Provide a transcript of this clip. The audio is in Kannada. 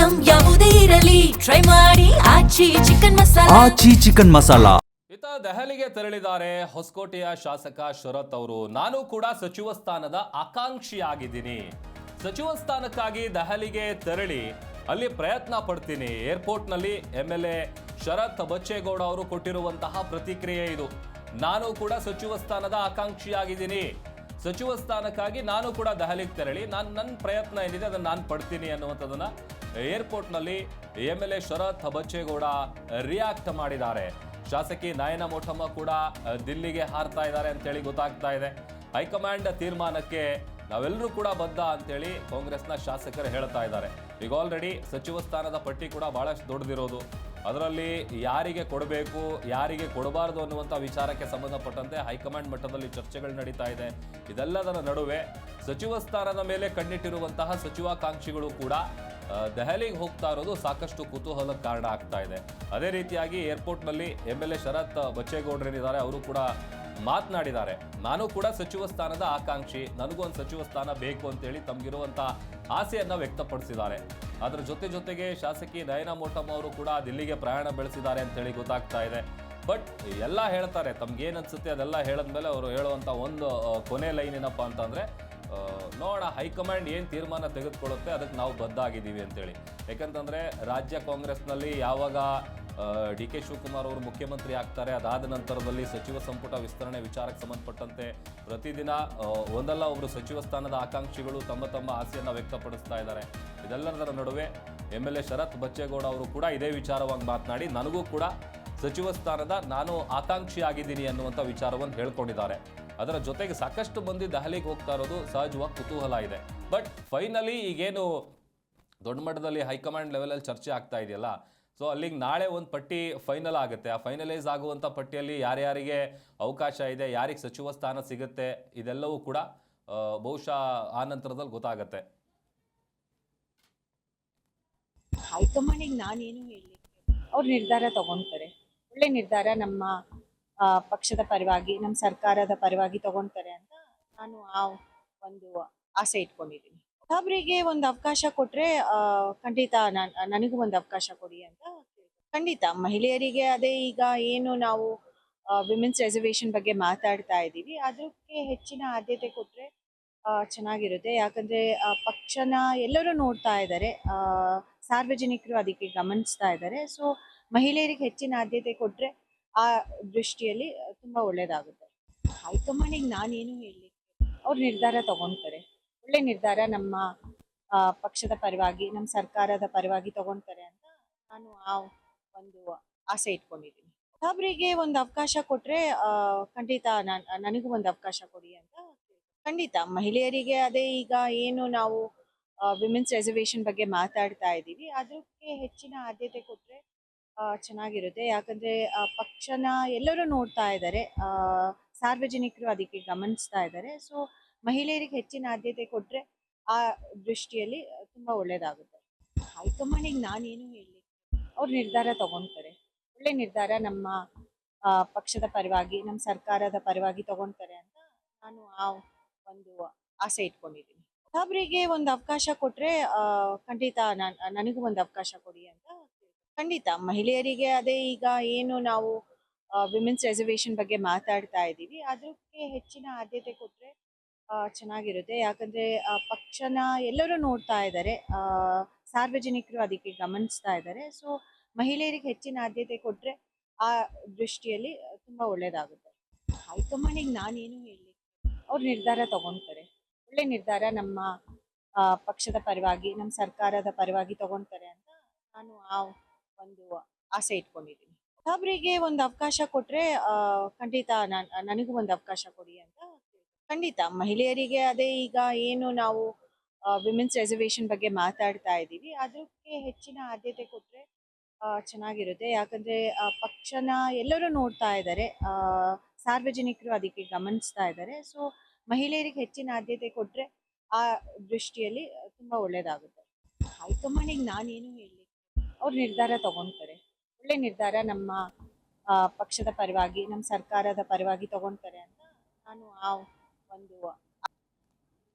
ಐಟಂ ಯಾವುದೇ ಇರಲಿ ಟ್ರೈ ಮಾಡಿ ಆಚಿ ಚಿಕನ್ ಮಸಾಲಾ. ಇತ್ತ ದೆಹಲಿಗೆ ತೆರಳಿದ್ದಾರೆ ಹೊಸಕೋಟೆಯ ಶಾಸಕ ಶರತ್ ಅವರು. ನಾನು ಕೂಡ ಸಚಿವ ಸ್ಥಾನದ ಆಕಾಂಕ್ಷಿಯಾಗಿದ್ದೀನಿ. ಸಚಿವ ಸ್ಥಾನಕ್ಕಾಗಿ ದೆಹಲಿಗೆ ತೆರಳಿ ಅಲ್ಲಿ ಪ್ರಯತ್ನ ಪಡ್ತೀನಿ. ಏರ್ಪೋರ್ಟ್ನಲ್ಲಿ MLA ಶರತ್ ಬಚ್ಚೇಗೌಡ ಅವರು ಕೊಟ್ಟಿರುವಂತಹ ಪ್ರತಿಕ್ರಿಯೆ ಇದು. ನಾನು ಕೂಡ ಸಚಿವ ಸ್ಥಾನದ ಆಕಾಂಕ್ಷಿಯಾಗಿದ್ದೀನಿ. ಸಚಿವ ಸ್ಥಾನಕ್ಕಾಗಿ ನಾನು ಕೂಡ ದೆಹಲಿಗೆ ತೆರಳಿ ನನ್ನ ಪ್ರಯತ್ನ ಏನಿದೆ ಅದನ್ನು ನಾನು ಪಡ್ತೀನಿ ಅನ್ನುವಂಥದ್ದನ್ನ ಏರ್ಪೋರ್ಟ್ನಲ್ಲಿ MLA ಶರತ್ ಬಚ್ಚೇಗೌಡ ರಿಯಾಕ್ಟ್ ಮಾಡಿದ್ದಾರೆ. ಶಾಸಕಿ ನಯನ ಮೋಟಮ್ಮ ಕೂಡ ದಿಲ್ಲಿಗೆ ಹಾರ್ತಾ ಇದ್ದಾರೆ ಅಂತೇಳಿ ಗೊತ್ತಾಗ್ತಾ ಇದೆ. ಹೈಕಮಾಂಡ್ ತೀರ್ಮಾನಕ್ಕೆ ನಾವೆಲ್ಲರೂ ಕೂಡ ಬದ್ಧ ಅಂತೇಳಿ ಕಾಂಗ್ರೆಸ್ನ ಶಾಸಕರು ಹೇಳ್ತಾ ಇದ್ದಾರೆ. ಈಗ ಆಲ್ರೆಡಿ ಸಚಿವ ಸ್ಥಾನದ ಪಟ್ಟಿ ಕೂಡ ಬಹಳಷ್ಟು ದೊಡ್ಡದಿರೋದು. ಅದರಲ್ಲಿ ಯಾರಿಗೆ ಕೊಡಬೇಕು ಯಾರಿಗೆ ಕೊಡಬಾರದು ಅನ್ನುವಂಥ ವಿಚಾರಕ್ಕೆ ಸಂಬಂಧಪಟ್ಟಂತೆ ಹೈಕಮಾಂಡ್ ಮಟ್ಟದಲ್ಲಿ ಚರ್ಚೆಗಳು ನಡೀತಾ ಇದೆ. ಇದೆಲ್ಲದರ ನಡುವೆ ಸಚಿವ ಸ್ಥಾನದ ಮೇಲೆ ಕಣ್ಣಿಟ್ಟಿರುವಂತಹ ಸಚಿವಾಕಾಂಕ್ಷಿಗಳು ಕೂಡ ದೆಹಲಿಗೆ ಹೋಗ್ತಾ ಇರೋದು ಸಾಕಷ್ಟು ಕುತೂಹಲಕ್ಕೆ ಕಾರಣ ಆಗ್ತಾ ಇದೆ. ಅದೇ ರೀತಿಯಾಗಿ ಏರ್ಪೋರ್ಟ್ನಲ್ಲಿ MLA ಶರತ್ ಬಚ್ಚೇಗೌಡರೇನಿದ್ದಾರೆ ಅವರು ಕೂಡ ಮಾತನಾಡಿದ್ದಾರೆ. ನಾನು ಕೂಡ ಸಚಿವ ಸ್ಥಾನದ ಆಕಾಂಕ್ಷಿ, ನನಗೂ ಒಂದು ಸಚಿವ ಸ್ಥಾನ ಬೇಕು ಅಂತೇಳಿ ತಮಗಿರುವಂಥ ಆಸೆಯನ್ನ ವ್ಯಕ್ತಪಡಿಸಿದ್ದಾರೆ. ಅದರ ಜೊತೆಗೆ ಶಾಸಕಿ ನಯನ ಮೋಟಮ್ಮ ಅವರು ಕೂಡ ದಿಲ್ಲಿಗೆ ಪ್ರಯಾಣ ಬೆಳೆಸಿದ್ದಾರೆ ಅಂತೇಳಿ ಗೊತ್ತಾಗ್ತಾ ಇದೆ. ಬಟ್ ಎಲ್ಲ ಹೇಳ್ತಾರೆ, ತಮ್ಗೇನು ಅನ್ಸುತ್ತೆ ಅದೆಲ್ಲ ಹೇಳಿದ್ಮೇಲೆ ಅವರು ಹೇಳುವಂಥ ಒಂದು ಕೊನೆ ಲೈನ್ ಏನಪ್ಪ ಅಂತಂದರೆ, ನೋಡೋಣ ಹೈಕಮಾಂಡ್ ಏನು ತೀರ್ಮಾನ ತೆಗೆದುಕೊಳ್ಳುತ್ತೆ ಅದಕ್ಕೆ ನಾವು ಬದ್ಧ ಆಗಿದ್ದೀವಿ ಅಂತೇಳಿ. ಯಾಕಂತಂದರೆ ರಾಜ್ಯ ಕಾಂಗ್ರೆಸ್ನಲ್ಲಿ ಯಾವಾಗ DK ಶಿವಕುಮಾರ್ ಅವರು ಮುಖ್ಯಮಂತ್ರಿ ಆಗ್ತಾರೆ, ಅದಾದ ನಂತರದಲ್ಲಿ ಸಚಿವ ಸಂಪುಟ ವಿಸ್ತರಣೆ ವಿಚಾರಕ್ಕೆ ಸಂಬಂಧಪಟ್ಟಂತೆ ಪ್ರತಿದಿನ ಒಂದಲ್ಲ ಒಬ್ಬರು ಸಚಿವ ಸ್ಥಾನದ ಆಕಾಂಕ್ಷಿಗಳು ತಮ್ಮ ಆಸೆಯನ್ನು ವ್ಯಕ್ತಪಡಿಸ್ತಾ ಇದ್ದಾರೆ. ಇದೆಲ್ಲದರ ನಡುವೆ MLA ಶರತ್ ಬಚ್ಚೇಗೌಡ ಅವರು ಕೂಡ ಇದೇ ವಿಚಾರವಾಗಿ ಮಾತನಾಡಿ ನನಗೂ ಕೂಡ ಸಚಿವ ಸ್ಥಾನದ ನಾನು ಆಕಾಂಕ್ಷಿ ಆಗಿದ್ದೀನಿ ಅನ್ನುವಂಥ ವಿಚಾರವನ್ನು ಹೇಳ್ಕೊಂಡಿದ್ದಾರೆ. ಅದರ ಜೊತೆಗೆ ಸಾಕಷ್ಟು ಮಂದಿ ದೆಹಲಿಗೆ ಹೋಗ್ತಾ ಇರೋದು ಸಹಜವಾಗಿ ಕುತೂಹಲ ಇದೆ. ಬಟ್ ಫೈನಲಿ ಈಗೇನು ದೊಡ್ಡ ಮಟ್ಟದಲ್ಲಿ ಹೈಕಮಾಂಡ್ ಲೆವೆಲಲ್ಲಿ ಚರ್ಚೆ ಆಗ್ತಾ ಇದೆಯಲ್ಲ, ಸೊ ಅಲ್ಲಿಗೆ ನಾಳೆ ಒಂದು ಪಟ್ಟಿ ಫೈನಲ್ ಆಗುತ್ತೆ. ಆ ಫೈನಲೈಸ್ ಆಗುವಂಥ ಪಟ್ಟಿಯಲ್ಲಿ ಯಾರ್ಯಾರಿಗೆ ಅವಕಾಶ ಇದೆ, ಯಾರಿಗೆ ಸಚಿವ ಸ್ಥಾನ ಸಿಗುತ್ತೆ, ಇದೆಲ್ಲವೂ ಕೂಡ ಬಹುಶಃ ಆ ನಂತರದಲ್ಲಿ ಗೊತ್ತಾಗತ್ತೆ. ಹೈಕಮಾಂಡಿಗೆ ನಾನೇನು ಹೇಳಿ, ಅವ್ರು ನಿರ್ಧಾರ ತಗೊಳ್ತಾರೆ. ಒಳ್ಳೆ ನಿರ್ಧಾರ ನಮ್ಮ ಪಕ್ಷದ ಪರವಾಗಿ, ನಮ್ಮ ಸರ್ಕಾರದ ಪರವಾಗಿ ತಗೊಳ್ತಾರೆ ಅಂತ ನಾನು ಆ ಒಂದು ಆಸೆ ಇಟ್ಕೊಂಡಿದ್ದೀನಿ. ಒಬ್ಬರಿಗೆ ಒಂದು ಅವಕಾಶ ಕೊಟ್ರೆ ಖಂಡಿತ ನನಗೂ ಒಂದು ಅವಕಾಶ ಕೊಡಿ ಅಂತ. ಖಂಡಿತ ಮಹಿಳೆಯರಿಗೆ ಅದೇ ಈಗ ಏನು ನಾವು ವಿಮೆನ್ಸ್ ರಿಸರ್ವೇಶನ್ ಬಗ್ಗೆ ಮಾತಾಡ್ತಾ ಇದ್ದೀವಿ, ಅದಕ್ಕೆ ಹೆಚ್ಚಿನ ಆದ್ಯತೆ ಕೊಟ್ರೆ ಚೆನ್ನಾಗಿರುತ್ತೆ. ಯಾಕಂದ್ರೆ ಪಕ್ಷನ ಎಲ್ಲರೂ ನೋಡ್ತಾ ಇದ್ದಾರೆ, ಸಾರ್ವಜನಿಕರು ಅದಕ್ಕೆ ಗಮನಿಸ್ತಾ ಇದ್ದಾರೆ. ಸೊ ಮಹಿಳೆಯರಿಗೆ ಹೆಚ್ಚಿನ ಆದ್ಯತೆ ಕೊಟ್ರೆ ಆ ದೃಷ್ಟಿಯಲ್ಲಿ ತುಂಬಾ ಒಳ್ಳೇದಾಗುತ್ತೆ. ಹೈಕಮಾಂಡಿಗೆ ನಾನೇನು ಹೇಳಿ, ಅವ್ರು ನಿರ್ಧಾರ ತಗೊಳ್ತಾರೆ. ಒಳ್ಳೆ ನಿರ್ಧಾರ ನಮ್ಮ ಪಕ್ಷದ ಪರವಾಗಿ, ನಮ್ಮ ಸರ್ಕಾರದ ಪರವಾಗಿ ತಗೊಳ್ತಾರೆ ಅಂತ ನಾನು ಆ ಒಂದು ಆಸೆ ಇಟ್ಕೊಂಡಿದ್ದೀನಿ. ಒಬ್ಬರಿಗೆ ಒಂದು ಅವಕಾಶ ಕೊಟ್ರೆ ಖಂಡಿತ ನನಗೂ ಒಂದು ಅವಕಾಶ ಕೊಡಿ ಅಂತ. ಖಂಡಿತ ಮಹಿಳೆಯರಿಗೆ ಅದೇ ಈಗ ಏನು ನಾವು ವಿಮೆನ್ಸ್ ರಿಸರ್ವೇಶನ್ ಬಗ್ಗೆ ಮಾತಾಡ್ತಾ ಇದ್ದೀವಿ, ಅದಕ್ಕೆ ಹೆಚ್ಚಿನ ಆದ್ಯತೆ ಕೊಟ್ರೆ ಚೆನ್ನಾಗಿರುತ್ತೆ. ಯಾಕಂದ್ರೆ ಪಕ್ಷನ ಎಲ್ಲರೂ ನೋಡ್ತಾ ಇದ್ದಾರೆ, ಸಾರ್ವಜನಿಕರು ಅದಕ್ಕೆ ಗಮನಿಸ್ತಾ ಇದ್ದಾರೆ. ಸೊ ಮಹಿಳೆಯರಿಗೆ ಹೆಚ್ಚಿನ ಆದ್ಯತೆ ಕೊಟ್ರೆ ಆ ದೃಷ್ಟಿಯಲ್ಲಿ ತುಂಬಾ ಒಳ್ಳೇದಾಗುತ್ತೆ. ಹೈಕಮಾಂಡಿಗೆ ನಾನೇನು ಹೇಳಿ, ಅವ್ರು ನಿರ್ಧಾರ ತಗೊಳ್ತಾರೆ. ಒಳ್ಳೆ ನಿರ್ಧಾರ ನಮ್ಮ ಪಕ್ಷದ ಪರವಾಗಿ, ನಮ್ಮ ಸರ್ಕಾರದ ಪರವಾಗಿ ತಗೊಳ್ತಾರೆ ಅಂತ ನಾನು ಆ ಒಂದು ಆಸೆ ಇಟ್ಕೊಂಡಿದ್ದೀನಿ. ಒಬ್ಬರಿಗೆ ಒಂದು ಅವಕಾಶ ಕೊಟ್ರೆ ಖಂಡಿತ ನನಗೂ ಒಂದು ಅವಕಾಶ ಕೊಡಿ ಅಂತ. ಖಂಡಿತ ಮಹಿಳೆಯರಿಗೆ ಅದೇ ಈಗ ಏನು ನಾವು ವಿಮೆನ್ಸ್ ರಿಸರ್ವೇಶನ್ ಬಗ್ಗೆ ಮಾತಾಡ್ತಾ ಇದ್ದೀವಿ, ಅದಕ್ಕೆ ಹೆಚ್ಚಿನ ಆದ್ಯತೆ ಕೊಟ್ರೆ ಚೆನ್ನಾಗಿರುತ್ತೆ. ಯಾಕಂದ್ರೆ ಪಕ್ಷನ ಎಲ್ಲರೂ ನೋಡ್ತಾ ಇದ್ದಾರೆ, ಸಾರ್ವಜನಿಕರು ಅದಕ್ಕೆ ಗಮನಿಸ್ತಾ ಇದ್ದಾರೆ. ಸೊ ಮಹಿಳೆಯರಿಗೆ ಹೆಚ್ಚಿನ ಆದ್ಯತೆ ಕೊಟ್ರೆ ಆ ದೃಷ್ಟಿಯಲ್ಲಿ ತುಂಬಾ ಒಳ್ಳೇದಾಗುತ್ತೆ. ಹೈಕಮಾಂಡಿಗೆ ನಾನೇನು ಹೇಳಿ, ಅವ್ರು ನಿರ್ಧಾರ ತಗೊಳ್ತಾರೆ. ಒಳ್ಳೆ ನಿರ್ಧಾರ ನಮ್ಮ ಪಕ್ಷದ ಪರವಾಗಿ, ನಮ್ಮ ಸರ್ಕಾರದ ಪರವಾಗಿ ತಗೊಳ್ತಾರೆ ಅಂತ ನಾನು ಆ ಒಂದು ಆಸೆ ಇಟ್ಕೊಂಡಿದ್ದೀನಿ. ಒಬ್ಬರಿಗೆ ಒಂದು ಅವಕಾಶ ಕೊಟ್ರೆ ಖಂಡಿತ ನನಗೂ ಒಂದು ಅವಕಾಶ ಕೊಡಿ ಅಂತ. ಖಂಡಿತ ಮಹಿಳೆಯರಿಗೆ ಅದೇ ಈಗ ಏನು ನಾವು ವಿಮೆನ್ಸ್ ರಿಸರ್ವೇಶನ್ ಬಗ್ಗೆ ಮಾತಾಡ್ತಾ ಇದ್ದೀವಿ, ಅದಕ್ಕೆ ಹೆಚ್ಚಿನ ಆದ್ಯತೆ ಕೊಟ್ರೆ ಚೆನ್ನಾಗಿರುತ್ತೆ. ಯಾಕಂದ್ರೆ ಪಕ್ಷನ ಎಲ್ಲರೂ ನೋಡ್ತಾ ಇದ್ದಾರೆ, ಸಾರ್ವಜನಿಕರು ಅದಕ್ಕೆ ಗಮನಿಸ್ತಾ ಇದ್ದಾರೆ. ಸೊ ಮಹಿಳೆಯರಿಗೆ ಹೆಚ್ಚಿನ ಆದ್ಯತೆ ಕೊಟ್ರೆ ಆ ದೃಷ್ಟಿಯಲ್ಲಿ ತುಂಬಾ ಒಳ್ಳೇದಾಗುತ್ತೆ. ಹೈಕಮಾಂಡಿಗೆ ನಾನೇನು ಹೇಳಿ, ಅವ್ರು ನಿರ್ಧಾರ ತಗೊಳ್ತಾರೆ. ಒಳ್ಳೆ ನಿರ್ಧಾರ ನಮ್ಮ ಪಕ್ಷದ ಪರವಾಗಿ, ನಮ್ಮ ಸರ್ಕಾರದ ಪರವಾಗಿ ತಗೊಳ್ತಾರೆ ಅಂತ ನಾನು ಆ ಒಂದು